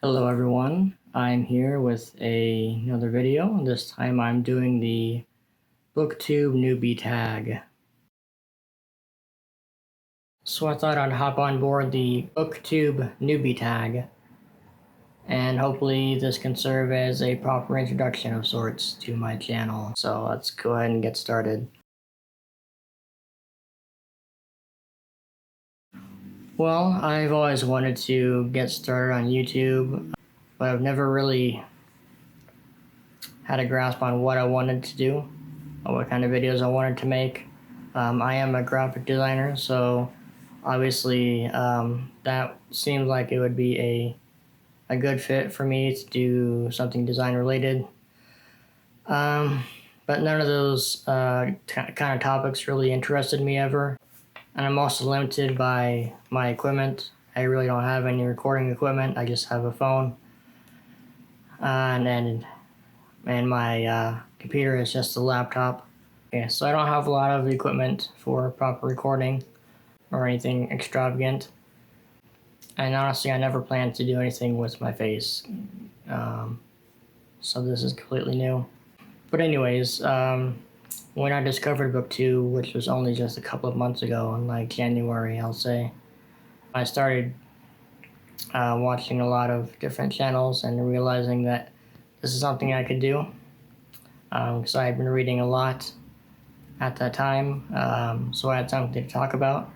Hello everyone, I'm here with another video. This time I'm doing the Booktube Newbie Tag. So I thought I'd hop on board the Booktube Newbie Tag, and hopefully this can serve as a proper introduction of sorts to my channel. So let's go ahead and get started. Well, I've always wanted to get started on YouTube, but I've never really had a grasp on what I wanted to do, or what kind of videos I wanted to make. I am a graphic designer, so obviously that seems like it would be a good fit for me to do something design related. But none of those kind of topics really interested me ever. And I'm also limited by my equipment. I really don't have any recording equipment. I just have a phone. And my computer is just a laptop. Okay, so I don't have a lot of equipment for proper recording or anything extravagant. And honestly, I never planned to do anything with my face. So this is completely new. But anyways, when I discovered Booktube, which was only just a couple of months ago, in like January, I'll say, I started watching a lot of different channels and realizing that this is something I could do. Because I had been reading a lot at that time, so I had something to talk about.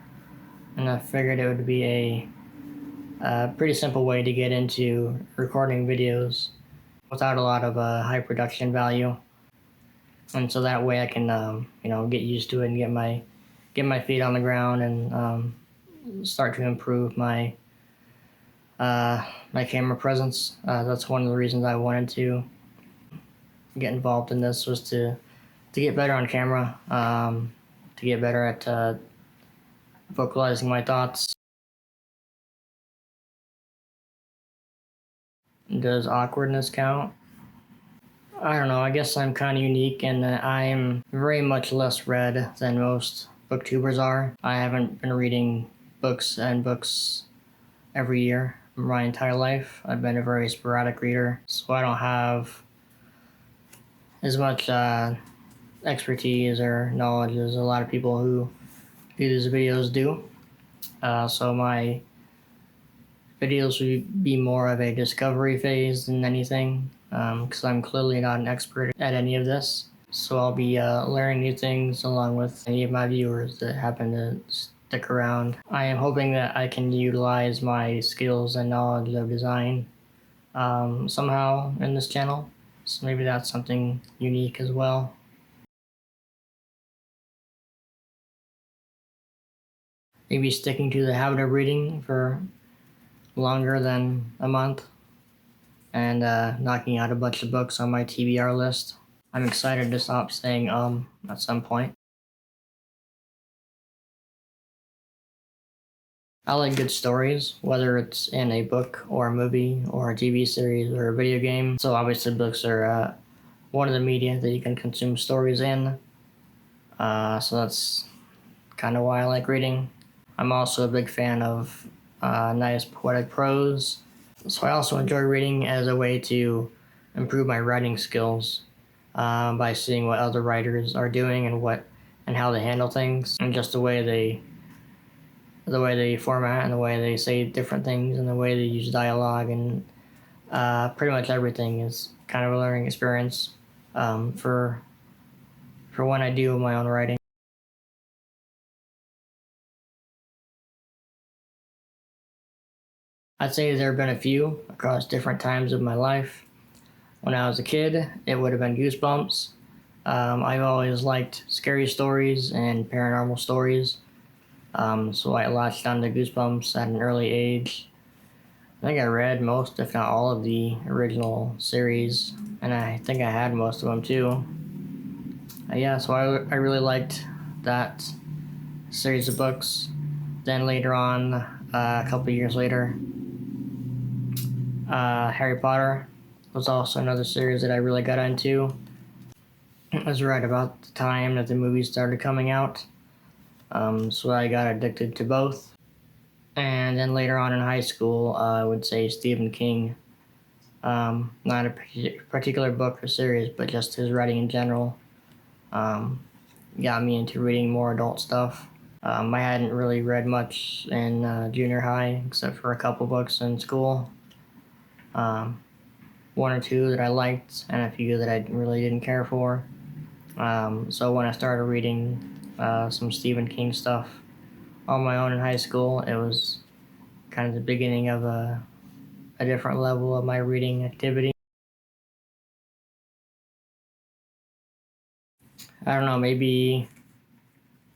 And I figured it would be a pretty simple way to get into recording videos without a lot of high production value. And so that way I can, get used to it and get my feet on the ground and start to improve my my camera presence. That's one of the reasons I wanted to get involved in this, was to get better on camera, to get better at vocalizing my thoughts. Does awkwardness count? I don't know, I guess I'm kind of unique in that I'm very much less read than most booktubers are. I haven't been reading books every year my entire life. I've been a very sporadic reader, so I don't have as much expertise or knowledge as a lot of people who do these videos do. So my videos would be more of a discovery phase than anything, because I'm clearly not an expert at any of this. So I'll be learning new things along with any of my viewers that happen to stick around. I am hoping that I can utilize my skills and knowledge of design somehow in this channel. So maybe that's something unique as well. Maybe sticking to the habit of reading for longer than a month and knocking out a bunch of books on my TBR list. I'm excited to stop saying at some point. I like good stories, whether it's in a book or a movie or a TV series or a video game. So obviously books are one of the media that you can consume stories in. So that's kind of why I like reading. I'm also a big fan of nice poetic prose. So I also enjoy reading as a way to improve my writing skills by seeing what other writers are doing and how they handle things, and just the way they format and the way they say different things and the way they use dialogue, and pretty much everything is kind of a learning experience for when I do my own writing. I'd say there have been a few across different times of my life. When I was a kid, it would have been Goosebumps. I've always liked scary stories and paranormal stories, so I latched onto Goosebumps at an early age. I think I read most, if not all, of the original series, and I think I had most of them too. So I really liked that series of books. Then later on, a couple years later, Harry Potter was also another series that I really got into. It was right about the time that the movies started coming out, so I got addicted to both. And then later on in high school, I would say Stephen King Not a particular book or series, but just his writing in general. Got me into reading more adult stuff. I hadn't really read much in junior high, except for a couple books in school. One or two that I liked, and a few that I really didn't care for. So when I started reading some Stephen King stuff on my own in high school, it was kind of the beginning of a different level of my reading activity. I don't know, maybe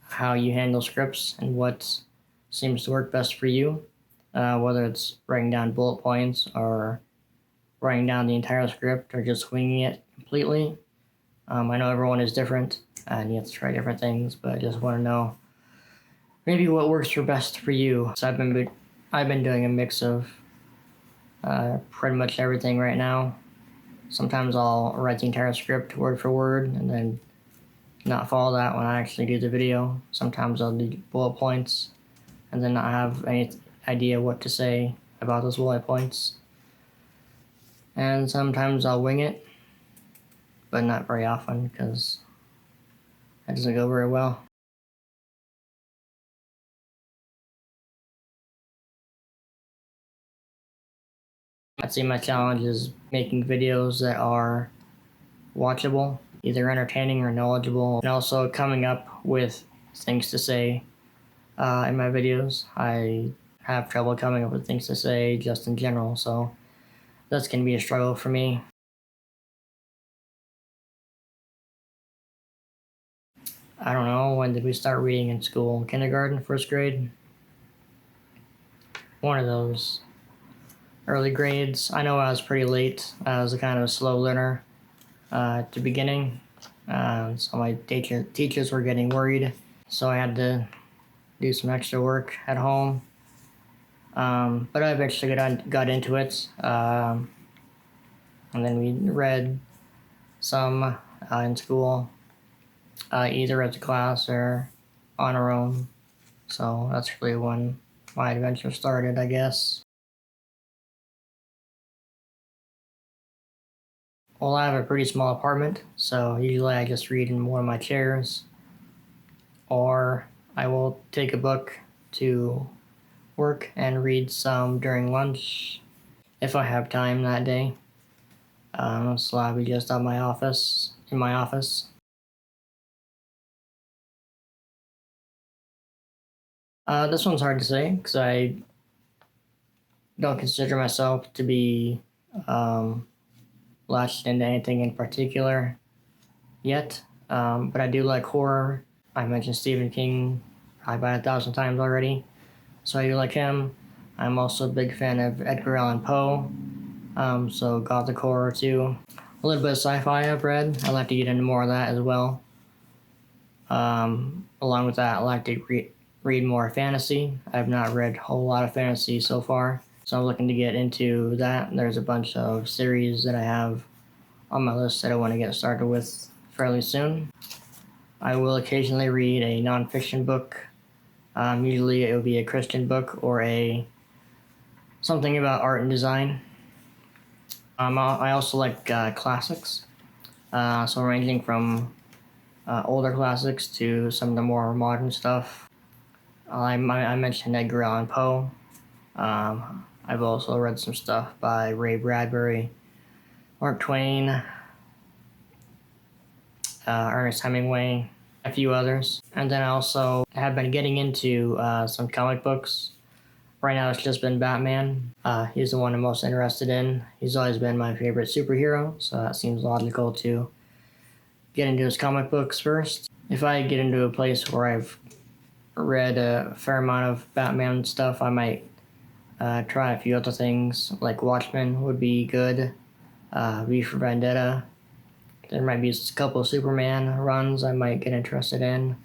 how you handle scripts and what seems to work best for you, whether it's writing down bullet points or writing down the entire script or just winging it completely. I know everyone is different and you have to try different things, but I just want to know maybe what works for best for you. So I've been doing a mix of pretty much everything right now. Sometimes I'll write the entire script word for word and then not follow that when I actually do the video. Sometimes I'll do bullet points and then not have any idea what to say about those bullet points. And sometimes I'll wing it, but not very often because that doesn't go very well. I'd say my challenge is making videos that are watchable, either entertaining or knowledgeable, and also coming up with things to say in my videos. I have trouble coming up with things to say just in general, so that's going to be a struggle for me. I don't know, when did we start reading in school? Kindergarten, first grade? One of those early grades. I know I was pretty late. I was a kind of a slow learner at the beginning. So my teachers were getting worried. So I had to do some extra work at home. But I eventually got into it. And then we read some in school, either as a class or on our own. So that's really when my adventure started, I guess. Well, I have a pretty small apartment, so usually I just read in one of my chairs, or I will take a book to work and read some during lunch if I have time that day. So I'll be just in my office. This one's hard to say because I don't consider myself to be latched into anything in particular yet, but I do like horror. I mentioned Stephen King probably about 1,000 times already, so I do like him. I'm also a big fan of Edgar Allan Poe, so gothic horror too. A little bit of sci-fi I've read. I'd like to get into more of that as well. Along with that, I like to read more fantasy. I've not read a whole lot of fantasy so far, so I'm looking to get into that. There's a bunch of series that I have on my list that I want to get started with fairly soon. I will occasionally read a nonfiction book. Usually it will be a Christian book or something about art and design. I also like classics, so ranging from older classics to some of the more modern stuff. I mentioned Edgar Allan Poe. I've also read some stuff by Ray Bradbury, Mark Twain, Ernest Hemingway, a few others. And then I also have been getting into some comic books. Right now it's just been Batman. He's the one I'm most interested in. He's always been my favorite superhero, so that seems logical to get into his comic books first. If I get into a place where I've read a fair amount of Batman stuff, I might try a few other things, like Watchmen would be good, V for Vendetta. There might be a couple of Superman runs I might get interested in.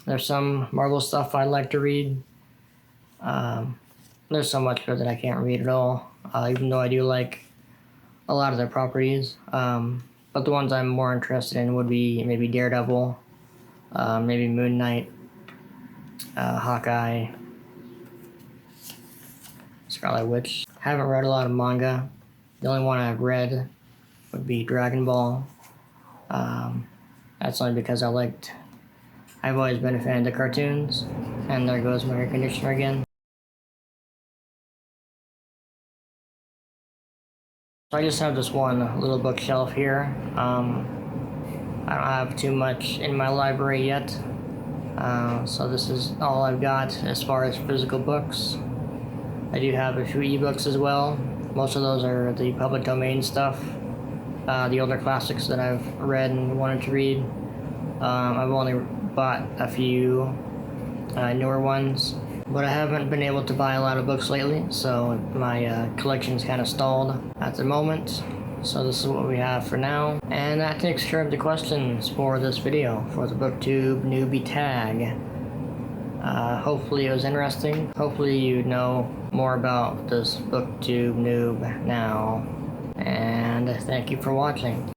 There's some Marvel stuff I'd like to read. There's so much that I can't read at all, even though I do like a lot of their properties. But the ones I'm more interested in would be maybe Daredevil, maybe Moon Knight, Hawkeye, Scarlet Witch. Haven't read a lot of manga. The only one I've read would be Dragon Ball. That's only because I've always been a fan of the cartoons. And there goes my air conditioner again. So I just have this one little bookshelf here. I don't have too much in my library yet. So this is all I've got as far as physical books. I do have a few ebooks as well. Most of those are the public domain stuff. The older classics that I've read and wanted to read. I've only bought a few newer ones, but I haven't been able to buy a lot of books lately, so my collection's kind of stalled at the moment. So this is what we have for now, and that takes care of the questions for this video for the Booktube Newbie Tag. Hopefully it was interesting. Hopefully you know more about this Booktube noob now, and thank you for watching.